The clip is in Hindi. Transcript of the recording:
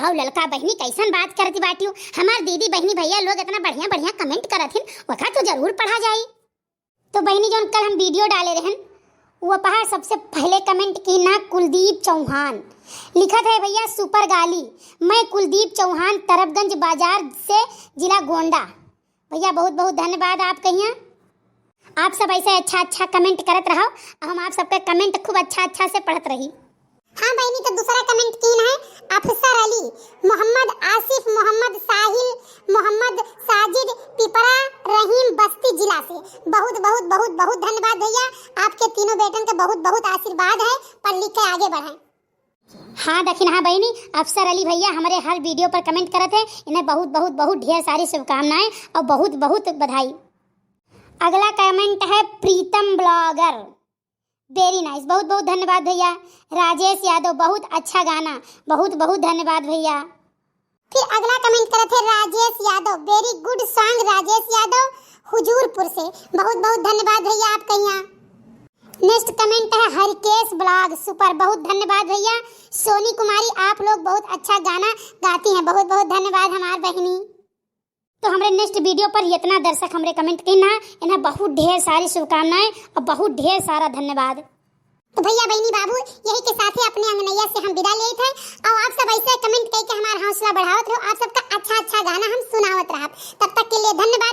हाउ ललका बहनी कैसन बात करती बाटी हमार दीदी बहनी भैया लोग इतना बढ़िया बढ़िया कमेंट करत हिन वखा तो जरूर पढ़ा जाई। तो बहनी जो कल हम वीडियो डाले रहन वो पहा सबसे पहले कमेंट की ना कुलदीप चौहान लिखत है भैया सुपर गाली। मैं कुलदीप चौहान तरफगंज बाजार से जिला गोंडा। भैया बहुत बहुत धन्यवाद आप कहिए। आप सब ऐसे अच्छा अच्छा कमेंट करत रहो हम आप सबके कमेंट खूब अच्छा से पढ़त रही। हाँ बहनी तो दूसरा कमेंट कीन है अफसर अली मोहम्मद आसिफ मोहम्मद साहिल मोहम्मद साजिद पिपरा रहीम बस्ती जिला से। बहुत बहुत बहुत बहुत धन्यवाद भैया। आपके तीनों बेटन का बहुत बहुत आशीर्वाद है पढ़ लिख के आगे बढ़ें। हाँ दखिन हाँ बहनी अफसर अली भैया हमारे हर वीडियो पर कमेंट करते हैं इन्हें बहुत बहुत बहुत ढेर सारी शुभकामनाएं और बहुत बहुत बधाई। अगला कमेंट है प्रीतम ब्लॉगर वेरी नाइस बहुत बहुत धन्यवाद भैया। राजेश यादव बहुत अच्छा गाना बहुत बहुत धन्यवाद भैया। फिर अगला कमेंट करे थे Rajesh Yadav very good song Rajesh Yadav Hujurpur से। बहुत बहुत धन्यवाद भैया आप कहिया। नेक्स्ट कमेंट है हरकेश ब्लॉग सुपर बहुत धन्यवाद भैया। सोनी कुमारी आप लोग बहुत अच्छा गाना गाती हैं बहुत बहुत धन्यवाद हमार बहनी। तो हमारे नेक्स्ट वीडियो पर इतना दर्शक हमारे कमेंट करना इन्हें बहुत ढेर सारी शुभकामनाएं और बहुत ढेर सारा धन्यवाद। तो भैया बहनी बाबू यही के साथ ही अपने अंगनैया से हम विदा लेते हैं और आप सब ऐसे कमेंट करके हमारा हौसला बढ़ावत रहो। आप सबका अच्छा अच्छा गाना हम सुनावत रहा। तब तक के लिए धन्यवाद।